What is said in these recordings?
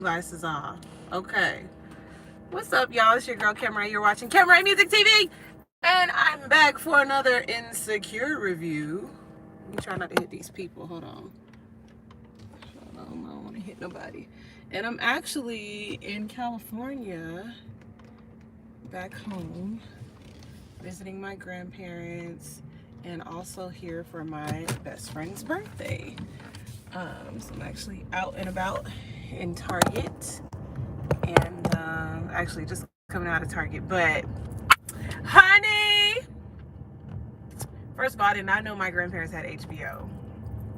Glasses off. Okay. What's up, y'all? It's your girl Camera. You're watching Camera Music TV, and I'm back for another Insecure review. Let me try not to hit these people. Hold on. I don't want to hit nobody. And I'm actually in California, back home, visiting my grandparents, and also here for my best friend's birthday. So I'm actually out and about in Target, and actually just coming out of Target. But honey, first of all, I did not know my grandparents had HBO,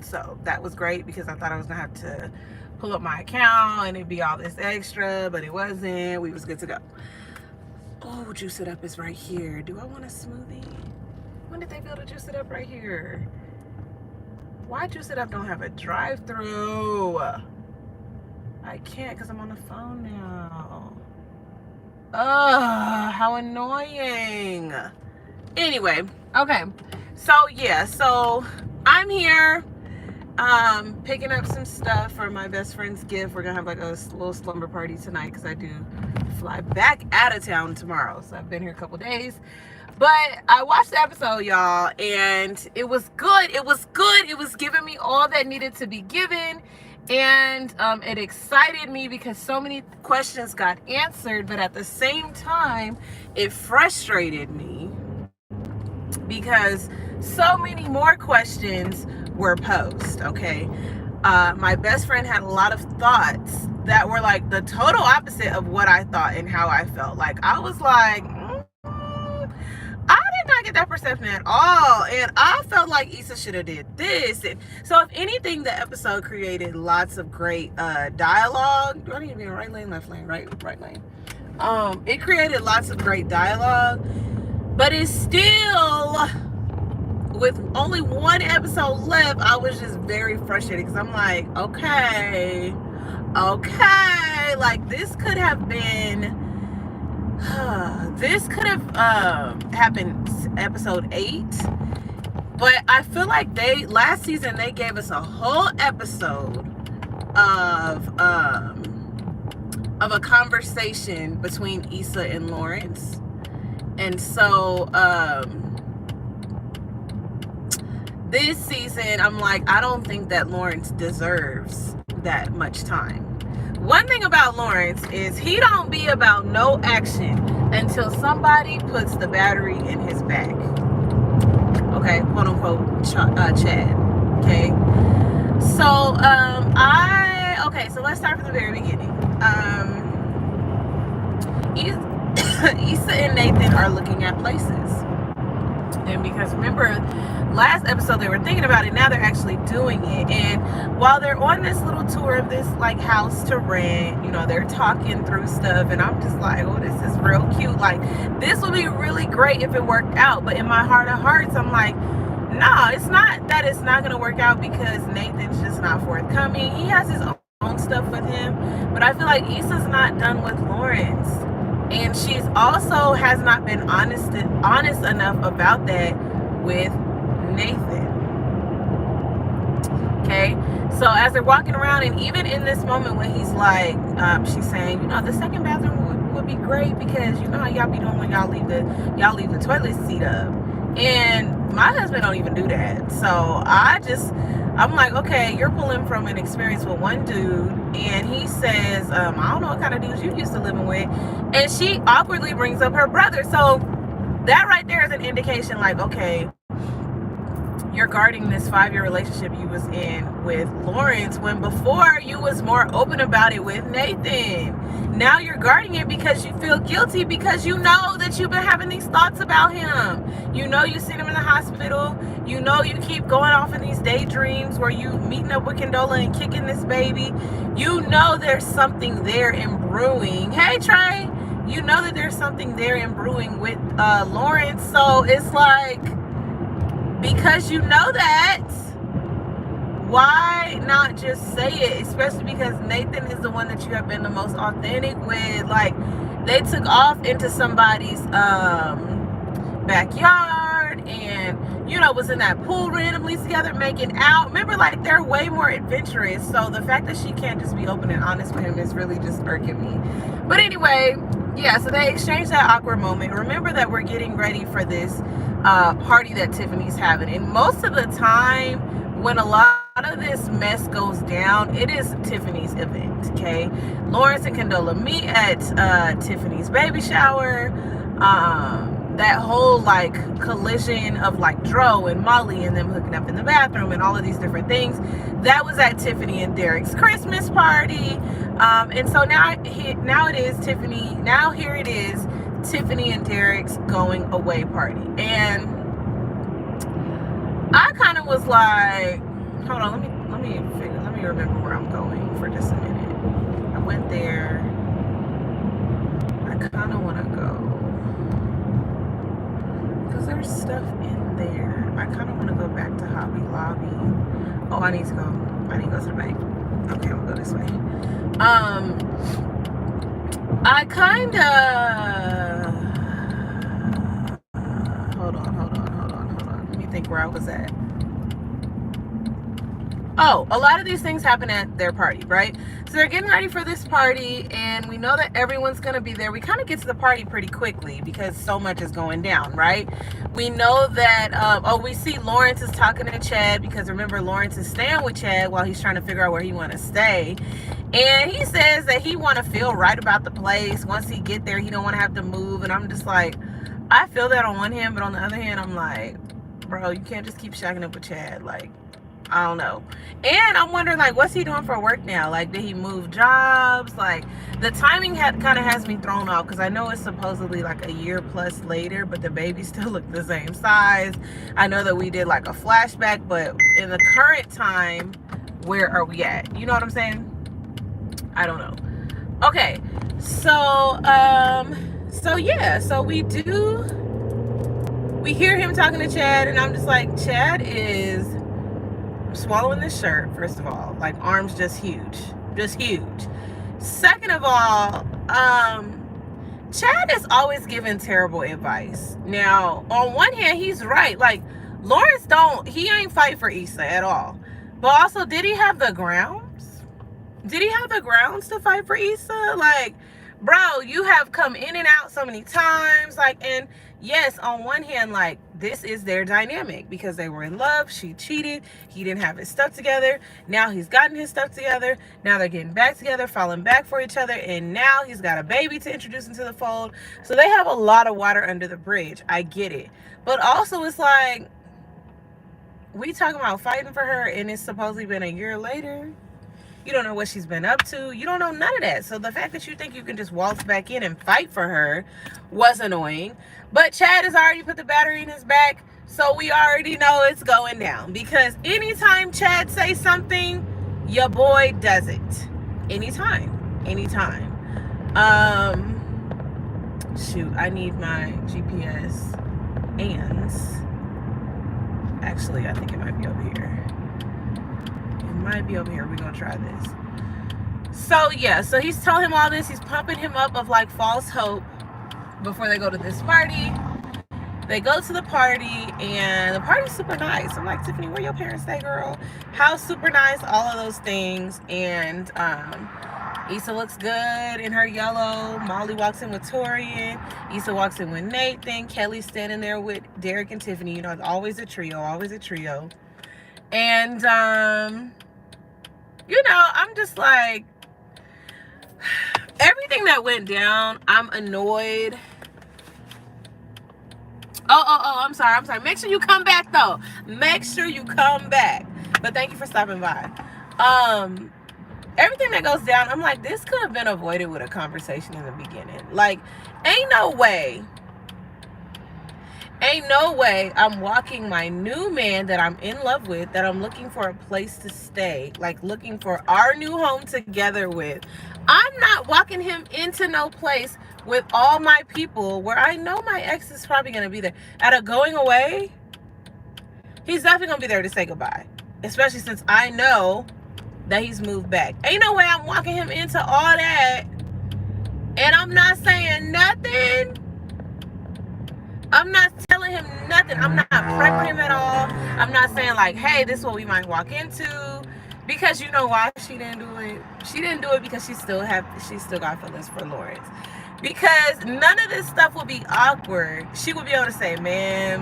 so that was great because I thought I was gonna have to pull up my account and it'd be all this extra, but it wasn't. We was good to go. Oh, Juice It Up is right here. Do I want a smoothie? When did they build a Juice It Up right here? Why Juice It Up don't have a drive-through? I can't because I'm on the phone now. Ugh, how annoying. Anyway, okay. So I'm here picking up some stuff for my best friend's gift. We're gonna have like a little slumber party tonight because I do fly back out of town tomorrow. So I've been here a couple days. But I watched the episode, y'all, and it was good. It was good. It was giving me all that needed to be given. And it excited me because so many questions got answered, but at the same time, it frustrated me because so many more questions were posed, okay? My best friend had a lot of thoughts that were like the total opposite of what I thought and how I felt. Like, I was like, I did not get that perception at all, and I felt like Issa should have did this. And so if anything, the episode created lots of great dialogue. Do I need to be in right lane, left lane, right lane? It created lots of great dialogue, but it's still, with only one episode left, I was just very frustrated because I'm like, okay, like this could have been this could have happened episode 8, but I feel like last season they gave us a whole episode of a conversation between Issa and Lawrence, and so this season I'm like, I don't think that Lawrence deserves that much time. One thing about Lawrence is he don't be about no action until somebody puts the battery in his back. Okay, quote unquote Chad. Okay. So so let's start from the very beginning. Issa and Nathan are looking at places. And because remember, last episode they were thinking about it, now they're actually doing it. And while they're on this little tour of this like house to rent, you know, they're talking through stuff, and I'm just like, oh, this is real cute. Like, this would be really great if it worked out. But in my heart of hearts, I'm like, nah, it's not that it's not gonna work out because Nathan's just not forthcoming. He has his own stuff with him, but I feel like Issa's not done with Lawrence. And she's also has not been honest enough about that with Nathan. Okay, so as they're walking around, and even in this moment when he's like, she's saying, you know, the second bathroom would be great because you know how y'all be doing when y'all leave the toilet seat up. And my husband don't even do that. So I'm like, okay, you're pulling from an experience with one dude, and he says, I don't know what kind of dudes you used to living with, and she awkwardly brings up her brother. So that right there is an indication, like, okay, you're guarding this 5-year relationship you was in with Lawrence when before you was more open about it with Nathan. Now you're guarding it because you feel guilty because you know that you've been having these thoughts about him. You know you seen him in the hospital. You know you keep going off in these daydreams where you meeting up with Condola and kicking this baby. You know there's something there in brewing. Hey, Trey. You know that there's something there in brewing with Lawrence. So it's like, because you know that, why not just say it? Especially because Nathan is the one that you have been the most authentic with. Like, they took off into somebody's backyard, and, you know, was in that pool randomly together making out. Remember, like, they're way more adventurous. So the fact that she can't just be open and honest with him is really just irking me. But anyway, yeah, so they exchanged that awkward moment. Remember that we're getting ready for this party that Tiffany's having. And most of the time, when a lot of this mess goes down, it is Tiffany's event, okay? Lawrence and Condola meet at Tiffany's baby shower. That whole like collision of like Dro and Molly and them hooking up in the bathroom and all of these different things, that was at Tiffany and Derek's Christmas party. And so now it is Tiffany. Now here it is, Tiffany and Derek's going away party. And I kind of was like, hold on, let me remember where I'm going for just a minute. I went there. I kind of want to go because there's stuff in there. I kind of want to go back to Hobby Lobby. Oh, I need to go to the bank. Okay, we'll go this way. I kind of hold on. Let me think where I was at. Oh, a lot of these things happen at their party, right? So they're getting ready for this party, and we know that everyone's going to be there. We kind of get to the party pretty quickly because so much is going down, right? We know that, we see Lawrence is talking to Chad because remember, Lawrence is staying with Chad while he's trying to figure out where he want to stay. And he says that he want to feel right about the place. Once he get there, he don't want to have to move. And I'm just like, I feel that on one hand, but on the other hand, I'm like, bro, you can't just keep shacking up with Chad. Like, I don't know. And I'm wondering, like, what's he doing for work now? Like, did he move jobs? Like, the timing kind of has me thrown off because I know it's supposedly like a year plus later, but the baby still look the same size. I know that we did like a flashback, but in the current time, where are we at? You know what I'm saying? I don't know. Okay, so yeah, so we hear him talking to Chad, and I'm just like, Chad is swallowing this shirt, first of all, like arms just huge. Second of all, Chad is always giving terrible advice. Now, on one hand, he's right. Like, Lawrence he ain't fight for Issa at all. But also, did he have the grounds? Did he have the grounds to fight for Issa? Like, bro, you have come in and out so many times. Like, and yes, on one hand, like, this is their dynamic because they were in love. She cheated. He didn't have his stuff together. Now he's gotten his stuff together. Now they're getting back together, falling back for each other. And now he's got a baby to introduce into the fold. So they have a lot of water under the bridge. I get it. But also, it's like, we talking about fighting for her, and it's supposedly been a year later. You don't know what she's been up to. You don't know none of that. So the fact that you think you can just waltz back in and fight for her was annoying. But Chad has already put the battery in his back, so we already know it's going down. Because anytime Chad says something, your boy does it. Anytime. Shoot, I need my GPS. And actually, I think it might be over here. Might be over here. We're gonna try this. So yeah, so he's telling him all this. He's pumping him up of like false hope before they go to this party. They go to the party, and the party's super nice. I'm like, Tiffany, where your parents stay, girl? House super nice, all of those things. And Issa looks good in her yellow. Molly walks in with Torian. Issa walks in with Nathan. Kelly's standing there with Derek and Tiffany. You know, it's always a trio. And you know, I'm just like, everything that went down, I'm annoyed. Oh, I'm sorry. Make sure you come back, though. Make sure you come back. But thank you for stopping by. Everything that goes down, I'm like, this could have been avoided with a conversation in the beginning. Like, ain't no way I'm walking my new man that I'm in love with, that I'm looking for a place to stay, like looking for our new home together with. I'm not walking him into no place with all my people where I know my ex is probably going to be there. At a going away, he's definitely going to be there to say goodbye, especially since I know that he's moved back. Ain't no way I'm walking him into all that and I'm not saying nothing. I'm not telling him nothing. I'm not prepping him at all. I'm not saying like, hey, this is what we might walk into. Because you know why she didn't do it? She didn't do it because she still got feelings for Lawrence. Because none of this stuff will be awkward. She would be able to say, man,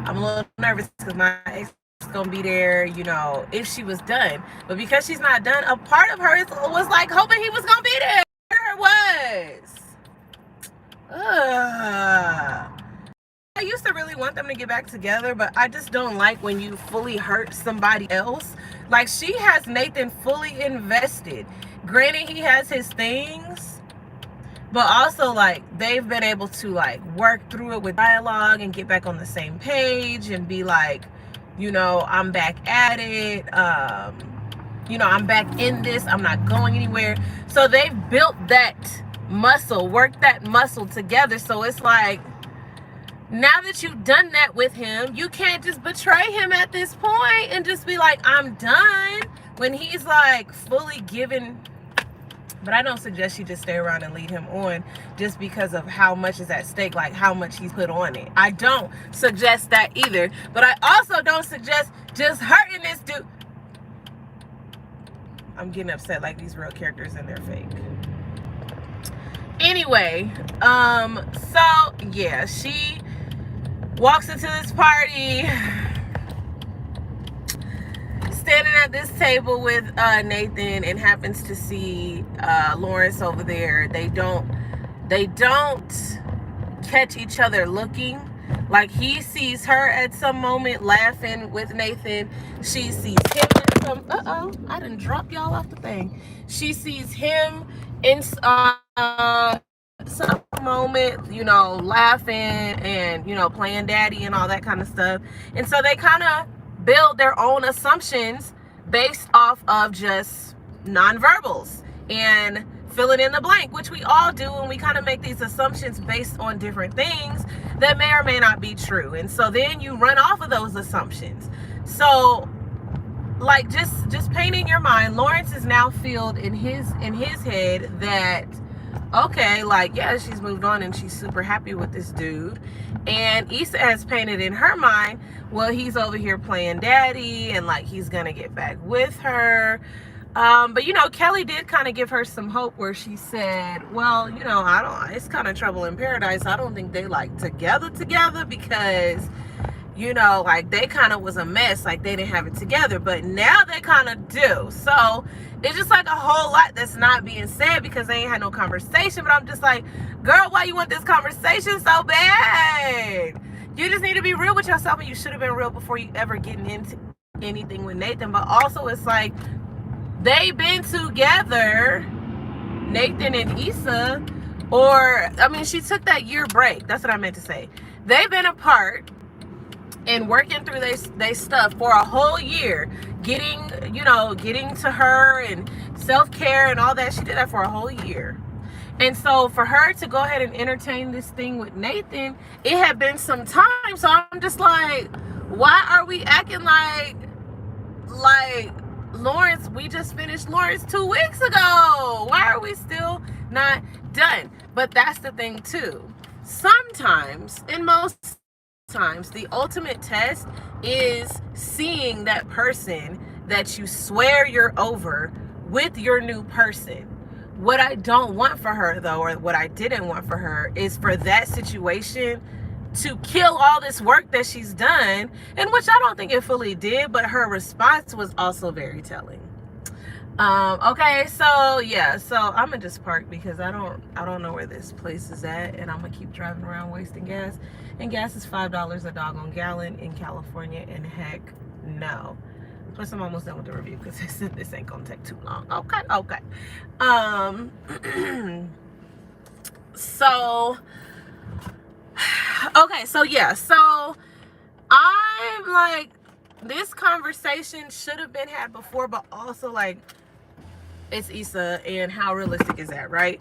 I'm a little nervous because my ex is gonna be there, you know, if she was done. But because she's not done, a part of her was like hoping he was gonna be there. It was. I used to really want them to get back together, but I just don't like when you fully hurt somebody else. Like, she has Nathan fully invested. Granted, he has his things, but also, like, they've been able to, like, work through it with dialogue and get back on the same page and be like, you know, I'm back at it. You know, I'm back in this. I'm not going anywhere. So they've built that muscle, worked that muscle together. So it's like, now that you've done that with him, you can't just betray him at this point and just be like, I'm done, when he's like fully given. But I don't suggest you just stay around and lead him on just because of how much is at stake, like how much he's put on it. I don't suggest that either. But I also don't suggest just hurting this dude. I'm getting upset like these real characters and they're fake. Anyway, so yeah, she walks into this party, standing at this table with Nathan, and happens to see Lawrence over there. They don't catch each other looking. Like, he sees her at some moment laughing with Nathan. She sees him at some, I done dropped y'all off the thing. She sees him in some moment, you know, laughing and, you know, playing daddy and all that kind of stuff. And so they kind of build their own assumptions based off of just nonverbals and filling in the blank, which we all do, and we kind of make these assumptions based on different things that may or may not be true. And so then you run off of those assumptions. So, like, just paint in your mind, Lawrence is now filled in his head that, okay, like, yeah, she's moved on and she's super happy with this dude. And Issa has painted in her mind, well, he's over here playing daddy and like he's gonna get back with her. But you know, Kelly did kind of give her some hope where she said, well, you know, it's kind of trouble in paradise. I don't think they like together because, you know, like, they kind of was a mess, like they didn't have it together, but now they kind of do. So it's just like a whole lot that's not being said because they ain't had no conversation. But I'm just like, girl, why you want this conversation so bad? You just need to be real with yourself, and you should have been real before you ever getting into anything with Nathan. But also, it's like, they've been together, Nathan and Issa, or, I mean, she took that year break. That's what I meant to say. They've been apart and working through their stuff for a whole year, getting to her and self-care and all that. She did that for a whole year. And so for her to go ahead and entertain this thing with Nathan, it had been some time. So I'm just like, why are we acting like Lawrence, we just finished Lawrence 2 weeks ago? Why are we still not done? But that's the thing too. Sometimes, in most times, the ultimate test is seeing that person that you swear you're over with your new person. What I don't want for her, though, or what I didn't want for her, is for that situation to kill all this work that she's done, and which I don't think it fully did, but her response was also very telling. Okay, so yeah, so I'm gonna just park because I don't know where this place is at, and I'm gonna keep driving around wasting gas, and gas is $5 a doggone gallon in California, and heck no. Plus, I'm almost done with the review because this ain't gonna take too long. Okay. So yeah, so I'm like, this conversation should have been had before, but also, like, it's Issa, and how realistic is that, right?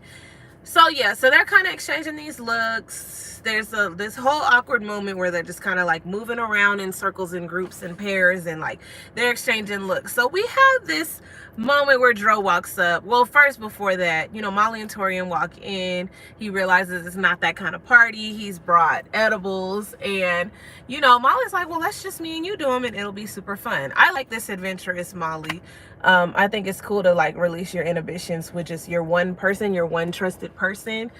So yeah, so they're kind of exchanging these looks. There's this whole awkward moment where they're just kind of like moving around in circles and groups and pairs, and like they're exchanging looks. So we have this moment where Dro walks up. Well, first before that, you know, Molly and Torian walk in. He realizes it's not that kind of party. He's brought edibles, and you know, Molly's like, well, let's just me and you do them and it'll be super fun. I like this adventurous Molly. I think it's cool to like release your inhibitions with just your one person, your one trusted person.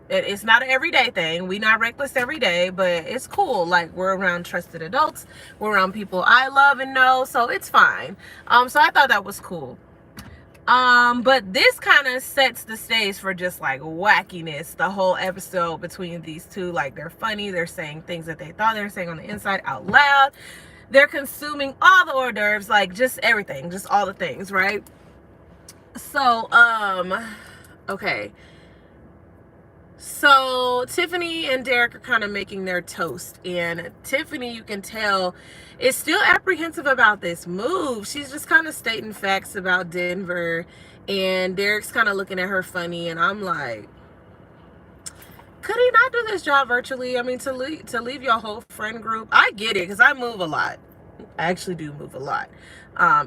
It's not an everyday thing. We not reckless every day, but it's cool. Like, we're around trusted adults. We're around people I love and know, so it's fine. So I thought that was cool. But this kind of sets the stage for just like wackiness the whole episode between these two. Like, they're funny. They're saying things that they thought they were saying on the inside out loud. They're consuming all the hors d'oeuvres, like just everything, just all the things, right? So, okay. So Tiffany and Derek are kind of making their toast, and Tiffany, you can tell, is still apprehensive about this move. She's just kind of stating facts about Denver, and Derek's kind of looking at her funny, and I'm like, could he not do this job virtually? I mean, to leave your whole friend group. I get it, because I move a lot. I actually do move a lot.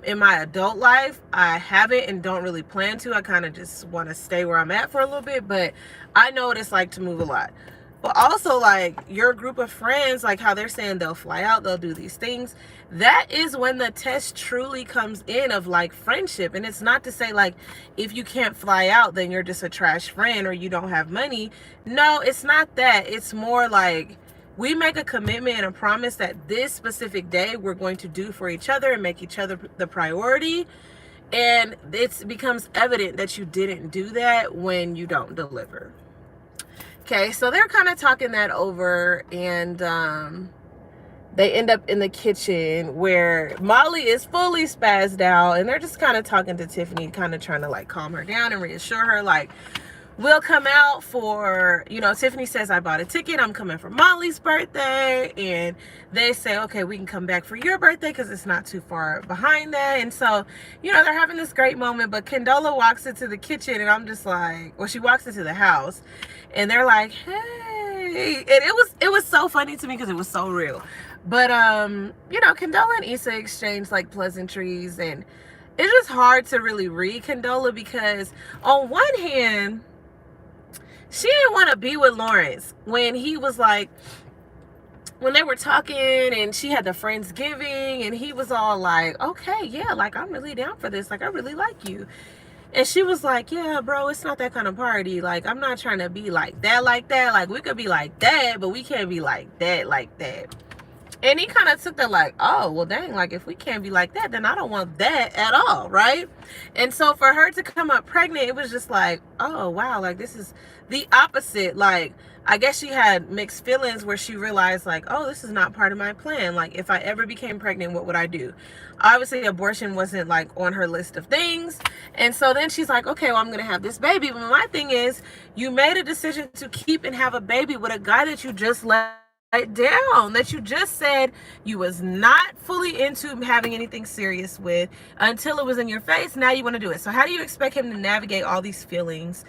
In my adult life, I haven't and don't really plan to. I kind of just want to stay where I'm at for a little bit, but I know what it's like to move a lot. But also, like, your group of friends, like how they're saying they'll fly out, they'll do these things. That is when the test truly comes in of like friendship. And it's not to say like, if you can't fly out, then you're just a trash friend or you don't have money. No, it's not that. It's more like, we make a commitment and a promise that this specific day we're going to do for each other and make each other the priority. And it becomes evident that you didn't do that when you don't deliver. Okay, so they're kind of talking that over, and they end up in the kitchen where Molly is fully spazzed out, and they're just kind of talking to Tiffany, kind of trying to like calm her down and reassure her, like, we'll come out for, you know, Tiffany says, I bought a ticket, I'm coming for Molly's birthday, and they say, okay, we can come back for your birthday because it's not too far behind that. And so, you know, they're having this great moment, but Condola walks into the kitchen, and I'm just like, well, she walks into the house, and they're like, hey, and it was so funny to me because it was so real. But you know, Condola and Issa exchange like pleasantries, and it's just hard to really read Condola because on one hand, she didn't want to be with Lawrence when he was like, when they were talking and she had the Friendsgiving, and he was all like, okay, yeah, like, I'm really down for this, like, I really like you. And she was like, yeah, bro, it's not that kind of party. Like, I'm not trying to be like that. Like, we could be like that, but we can't be like that. And he kind of took that like, oh, well, dang, like, if we can't be like that, then I don't want that at all, right? And so for her to come up pregnant, it was just like, oh, wow, like, this is the opposite. Like, I guess she had mixed feelings where she realized, like, oh, this is not part of my plan. Like, if I ever became pregnant, what would I do? Obviously, abortion wasn't, like, on her list of things. And so then she's like, okay, well, I'm going to have this baby. But my thing is, you made a decision to keep and have a baby with a guy that you just let down, that you just said you was not fully into having anything serious with until it was in your face. Now you want to do it. So how do you expect him to navigate all these feelings?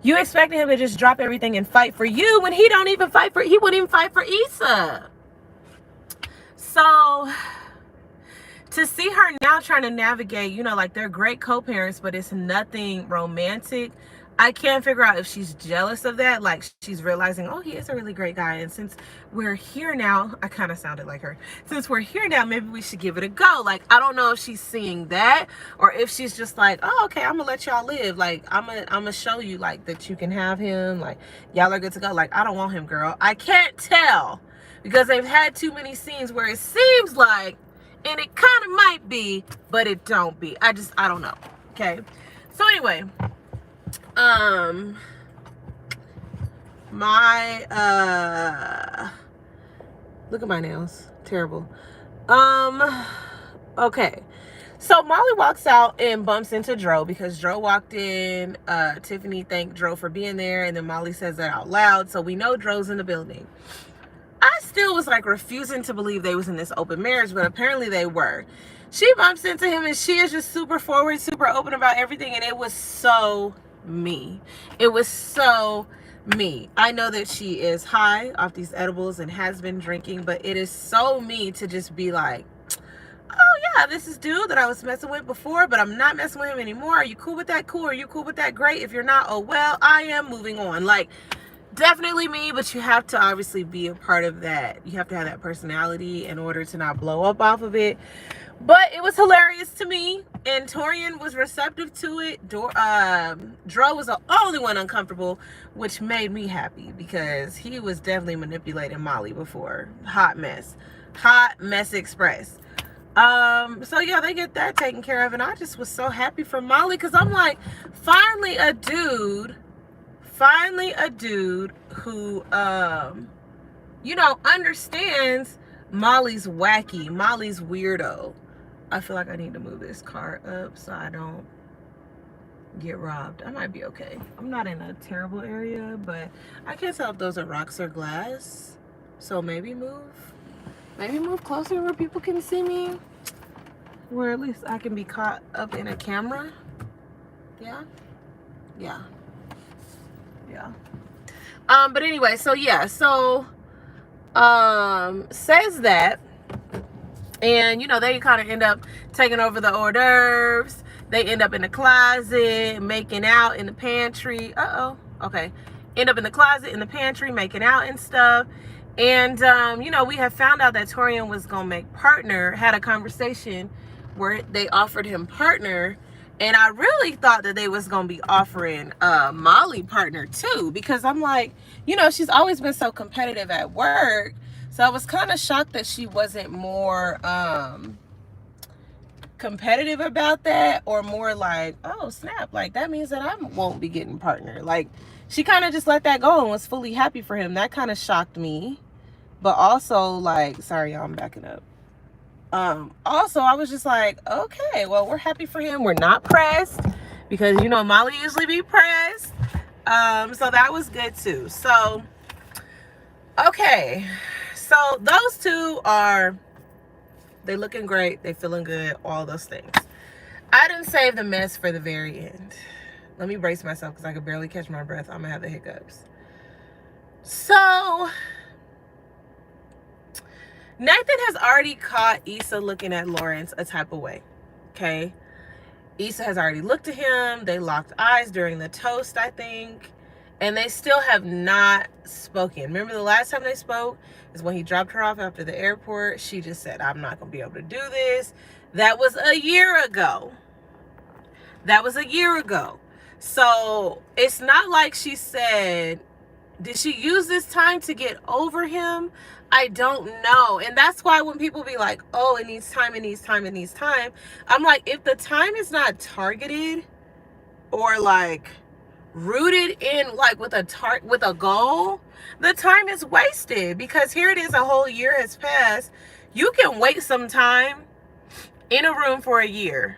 You expected him to just drop everything and fight for you when he don't even fight for, he wouldn't even fight for Issa. So to see her now trying to navigate, you know, like, they're great co-parents, but it's nothing romantic. I can't figure out if she's jealous of that. Like, she's realizing, oh, he is a really great guy. And since we're here now, I kind of sounded like her. Since we're here now, maybe we should give it a go. Like, I don't know if she's seeing that or if she's just like, oh, okay, I'm going to let y'all live. Like, I'm going to show you, like, that you can have him. Like, y'all are good to go. Like, I don't want him, girl. I can't tell because they've had too many scenes where it seems like, and it kind of might be, but it don't be. I don't know. Okay. So anyway, look at my nails, terrible. Okay, so Molly walks out and bumps into Dro because Dro walked in. Tiffany thanked Dro for being there, and then Molly says that out loud, so we know Dro's in the building. I still was like refusing to believe they was in this open marriage, but apparently they were. She bumps into him and she is just super forward, super open about everything, and it was so me. It was so me. I know that she is high off these edibles and has been drinking, but it is so me to just be like, oh yeah, this is dude that I was messing with before, but I'm not messing with him anymore. Are you cool with that? Cool. Are you cool with that? Great. If you're not, oh well, I am moving on. Like, definitely me, but you have to obviously be a part of that. You have to have that personality in order to not blow up off of it. But it was hilarious to me, and Torian was receptive to it. Dro was the only one uncomfortable, which made me happy because he was definitely manipulating Molly before. Hot mess express. So yeah, they get that taken care of, and I just was so happy for Molly because I'm like, finally a dude who you know, understands Molly's wacky, Molly's weirdo. I feel like I need to move this car up so I don't get robbed. I might be okay. I'm not in a terrible area, but I can't tell if those are rocks or glass. So maybe move closer where people can see me, where at least I can be caught up in a camera. Yeah. But anyway, so yeah, so says that, and you know, they kind of end up taking over the hors d'oeuvres. They end up in the closet making out in the pantry. Okay, end up in the closet in the pantry making out and stuff. And you know, we have found out that Torian was gonna make partner, had a conversation where they offered him partner, and I really thought that they was gonna be offering Molly partner too, because I'm like, you know, she's always been so competitive at work, so I was kind of shocked that she wasn't more competitive about that, or more like, oh snap, like that means that I won't be getting partner. Like, she kind of just let that go and was fully happy for him. That kind of shocked me. But also, like, sorry y'all, I'm backing up. Also, I was just like, okay, well, we're happy for him. We're not pressed, because you know Molly usually be pressed. So that was good too. So okay, so those two they looking great, they feeling good, all those things. I didn't save the mess for the very end. Let me brace myself because I could barely catch my breath. I'm gonna have the hiccups. So Nathan has already caught Issa looking at Lawrence a type of way, okay? Issa has already looked at him. They locked eyes during the toast, I think, and they still have not spoken. Remember the last time they spoke is when he dropped her off after the airport. She just said, I'm not going to be able to do this. That was a year ago. So it's not like she said, did she use this time to get over him? I don't know. And that's why when people be like, oh, it needs time, I'm like, if the time is not targeted or like rooted in like with a goal, the time is wasted, because here it is, a whole year has passed. You can wait some time in a room for a year.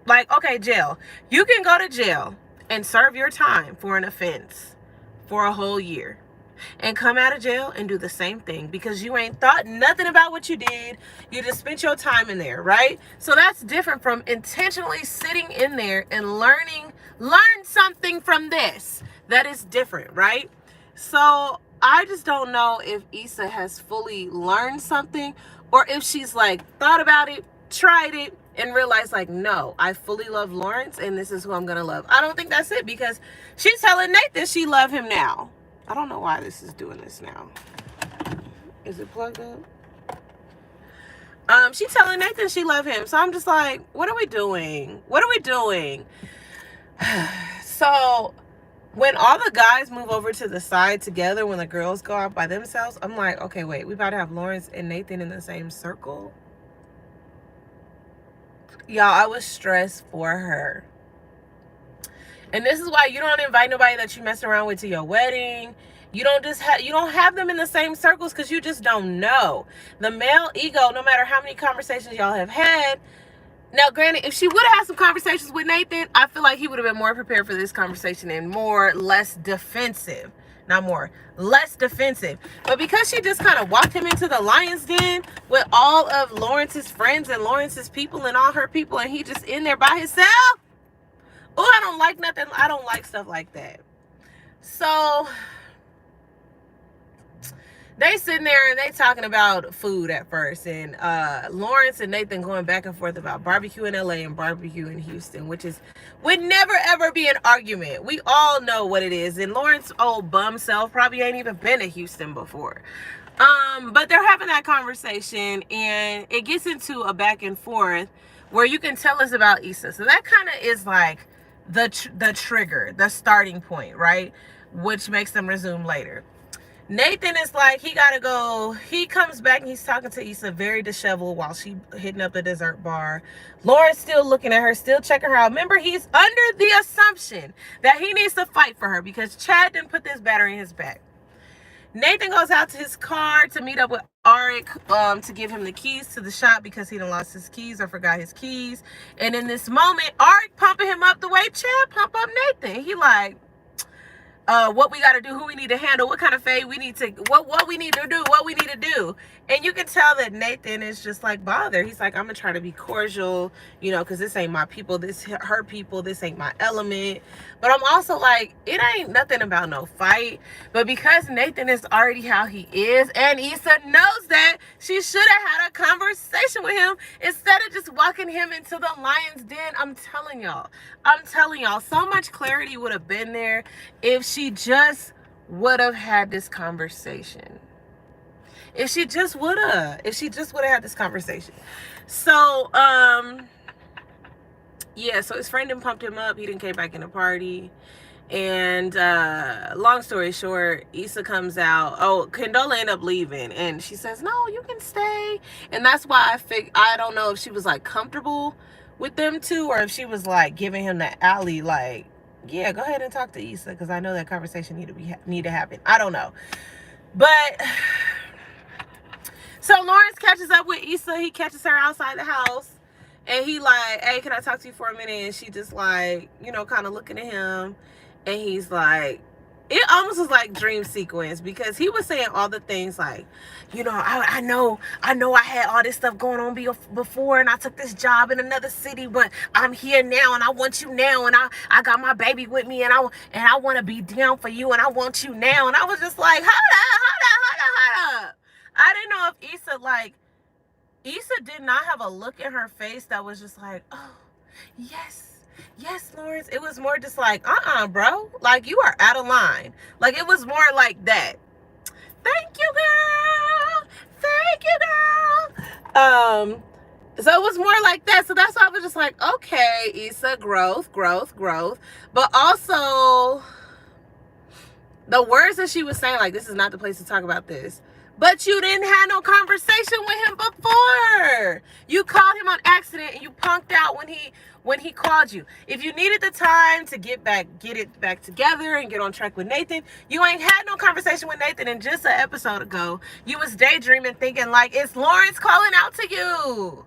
Like, okay, jail. You can go to jail and serve your time for an offense for a whole year and come out of jail and do the same thing, because you ain't thought nothing about what you did. You just spent your time in there, right? So that's different from intentionally sitting in there and learn something from this. That is different, right? So I just don't know if Issa has fully learned something, or if she's like thought about it, tried it, and realized like, no, I fully love Lawrence and this is who I'm gonna love. I don't think that's it, because she's telling Nathan she love him now. I don't know why this is doing this now. Is it plugged up? She's telling Nathan she love him. So I'm just like, what are we doing? So when all the guys move over to the side together, when the girls go out by themselves, I'm like, okay, wait, we about to have Lawrence and Nathan in the same circle? Y'all, I was stressed for her. And this is why you don't invite nobody that you mess around with to your wedding. You don't have them in the same circles, because you just don't know. The male ego, no matter how many conversations y'all have had. Now, granted, if she would have had some conversations with Nathan, I feel like he would have been more prepared for this conversation and less defensive. But because she just kind of walked him into the lion's den with all of Lawrence's friends and Lawrence's people and all her people, and he just in there by himself, Oh, I don't like nothing. I don't like stuff like that. So they sitting there and they talking about food at first, and Lawrence and Nathan going back and forth about barbecue in LA and barbecue in Houston, which would never ever be an argument. We all know what it is, and Lawrence old bum self probably ain't even been to Houston before. But they're having that conversation, and it gets into a back and forth where you can tell us about Issa. So that kind of is like the trigger, the starting point, right? Which makes them resume later. Nathan is like, he gotta go. He comes back and he's talking to Issa very disheveled while she hitting up the dessert bar. Lauren's still looking at her, still checking her out. Remember, he's under the assumption that he needs to fight for her because Chad didn't put this battery in his back. Nathan goes out to his car to meet up with Arik to give him the keys to the shop because he done lost his keys or forgot his keys. And in this moment, Arik pumping him up the way Chad pump up Nathan. He like, what we got to do, who we need to handle, what kind of fade we need to, what we need to do, what we need to do. And you can tell that Nathan is just like bothered. He's like, I'm gonna try to be cordial, you know, because this ain't my people, this her people, this ain't my element. But I'm also like, it ain't nothing about no fight. But because Nathan is already how he is, and Issa knows that, she should have had a conversation with him instead of just walking him into the lion's den. I'm telling y'all, so much clarity would have been there if she just would have had this conversation. If she just would have had this conversation. So, yeah, so his friend didn't pumped him up. He didn't came back in the party. And long story short, Issa comes out. Oh, Condola ended up leaving. And she says, no, you can stay. And that's why I don't know if she was like comfortable with them two or if she was like giving him the alley, like, yeah, go ahead and talk to Issa because I know that conversation need to happen. I don't know. But so Lawrence catches up with Issa. He catches her outside the house. And he like, hey, can I talk to you for a minute? And she just like, you know, kind of looking at him. And he's like, it almost was like dream sequence because he was saying all the things like, you know, I know I had all this stuff going on before and I took this job in another city, but I'm here now and I want you now and I got my baby with me and I want to be down for you and I want you now. And I was just like, hold up. I didn't know if Issa did not have a look in her face that was just like, oh, yes, Lawrence. It was more just like, bro. Like, you are out of line. Like, it was more like that. Thank you, girl. So it was more like that. So that's why I was just like, okay, Issa, growth. But also, the words that she was saying, like, this is not the place to talk about this. But you didn't have no conversation with him before. You called him on accident and you punked out when he called you. If you needed the time to get it back together and get on track with Nathan, you ain't had no conversation with Nathan. And just an episode ago, you was daydreaming thinking like, it's Lawrence calling out to you.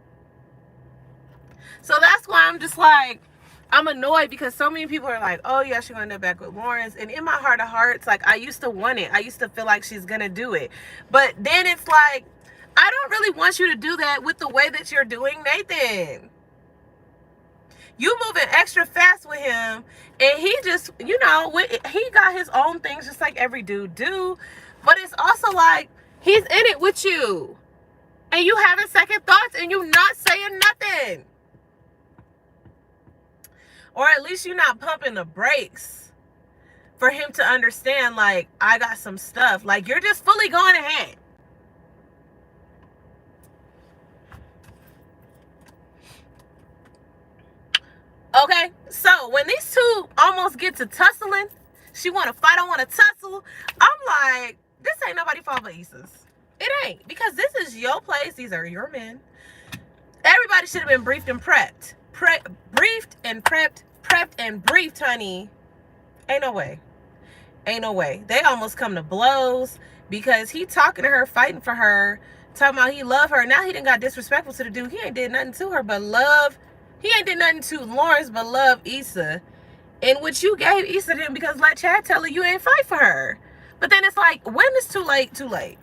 So that's why I'm just like, I'm annoyed because so many people are like, oh yeah, she's gonna end up back with Lawrence. And in my heart of hearts, like, I used to want it. I used to feel like she's gonna do it. But then it's like, I don't really want you to do that with the way that you're doing Nathan. You moving extra fast with him. And he just, you know, he got his own things just like every dude do. But it's also like, he's in it with you. And you having second thoughts and you not saying nothing. Or at least you're not pumping the brakes for him to understand, like, I got some stuff. Like, you're just fully going ahead. Okay, so when these two almost get to tussling, she want to fight, I want to tussle. I'm like, this ain't nobody fault but Issa's. It ain't. Because this is your place. These are your men. Everybody should have been briefed and prepped. Briefed and prepped and briefed, honey. Ain't no way. They almost come to blows because he talking to her, fighting for her, talking about he love her. Now he done got disrespectful to the dude. He ain't did nothing to her but love. He ain't did nothing to Lawrence but love Issa. And what you gave Issa to him because like Chad tell her you ain't fight for her. But then it's like, when is too late?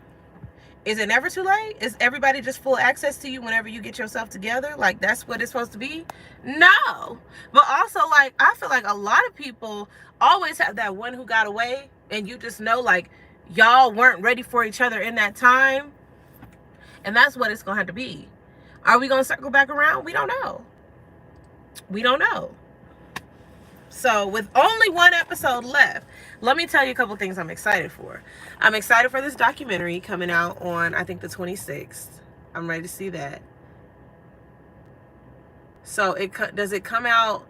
Is it never too late? Is everybody just full access to you whenever you get yourself together? Like, that's what it's supposed to be? No. But also, like, I feel like a lot of people always have that one who got away, and you just know, like, y'all weren't ready for each other in that time. And that's what it's going to have to be. Are we going to circle back around? We don't know. We don't know. So with only one episode left, let me tell you a couple things I'm excited for. I'm excited for this documentary coming out on, I think, the 26th. I'm ready to see that. So does it come out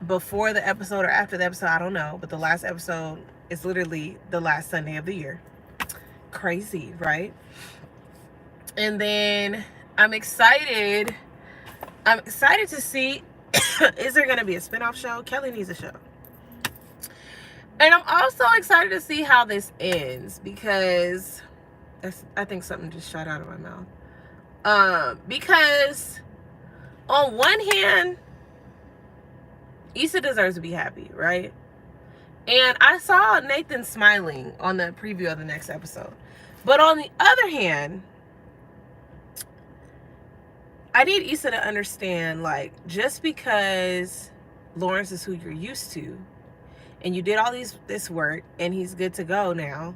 before the episode or after the episode? I don't know. But the last episode is literally the last Sunday of the year. Crazy, right? And then I'm excited to see, is there going to be a spinoff show? Kelly needs a show. And I'm also excited to see how this ends, because I think something just shot out of my mouth. Because on one hand, Issa deserves to be happy, right? And I saw Nathan smiling on the preview of the next episode. But on the other hand, I need Issa to understand, like, just because Lawrence is who you're used to, and you did all this work, and he's good to go now,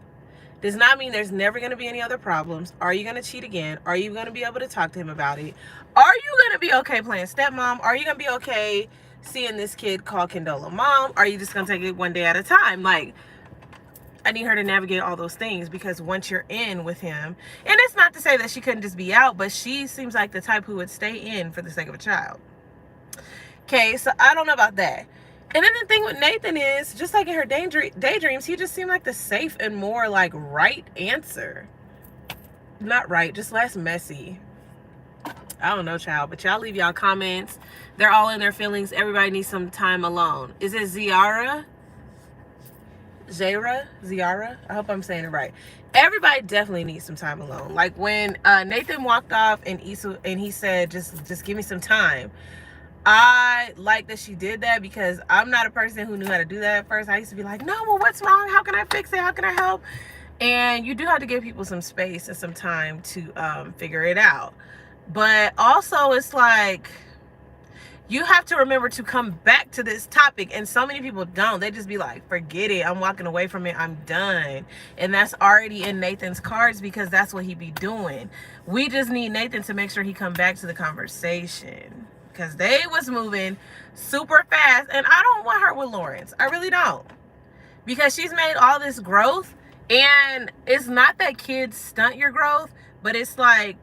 does not mean there's never going to be any other problems. Are you going to cheat again? Are you going to be able to talk to him about it? Are you going to be okay playing stepmom? Are you going to be okay seeing this kid call Condola mom? Are you just going to take it one day at a time? Like, I need her to navigate all those things, because once you're in with him, and it's not to say that she couldn't just be out, but she seems like the type who would stay in for the sake of a child. Okay, so I don't know about that. And then the thing with Nathan is, just like in her daydreams, he just seemed like the safe and more, like, right answer. Not right, just less messy. I don't know, child, but y'all leave y'all comments. They're all in their feelings. Everybody needs some time alone. Is it Ziara? Ziara? I hope I'm saying it right. Everybody definitely needs some time alone. Like when Nathan walked off and he said, just give me some time. I like that she did that, because I'm not a person who knew how to do that at first. I used to be like, no, well, what's wrong? How can I fix it? How can I help? And you do have to give people some space and some time to figure it out. But also, it's like, you have to remember to come back to this topic, and so many people don't. They just be like, forget it, I'm walking away from it, I'm done. And that's already in Nathan's cards, because that's what he be doing. We just need Nathan to make sure he come back to the conversation, because they was moving super fast, and I don't want her with Lawrence. I really don't, because she's made all this growth, and it's not that kids stunt your growth, but it's like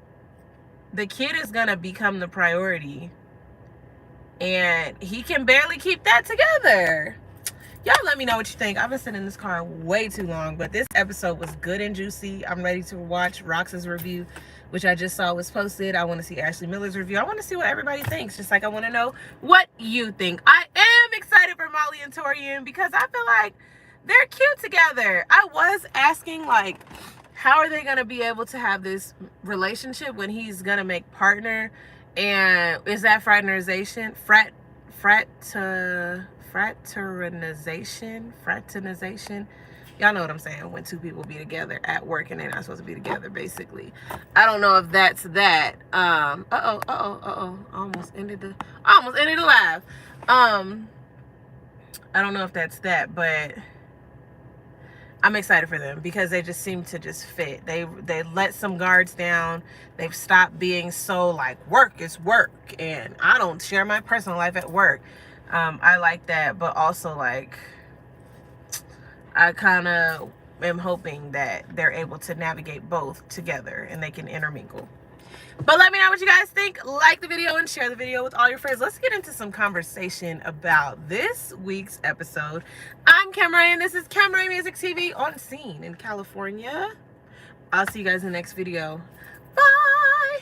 the kid is gonna become the priority. And he can barely keep that together. Y'all let me know what you think. I've been sitting in this car way too long, but this episode was good and juicy. I'm ready to watch Rox's review, which I just saw was posted. I want to see Ashley Miller's review. I want to see what everybody thinks, just like I want to know what you think. I am excited for Molly and Torian, because I feel like they're cute together. I was asking, like, how are they going to be able to have this relationship when he's going to make partner? And is that fraternization? Fraternization? Y'all know what I'm saying, when two people be together at work and they're not supposed to be together, basically. I don't know if that's that. Almost ended the live. I don't know if that's that, but I'm excited for them, because they just seem to just fit. They let some guards down. They've stopped being so like, work is work, and I don't share my personal life at work. I like that, but also, like, I kind of am hoping that they're able to navigate both together and they can intermingle. But let me know what you guys think. Like the video and share the video with all your friends. Let's get into some conversation about this week's episode. I'm Camray, and this is Camray Music TV on scene in California. I'll see you guys in the next video. Bye!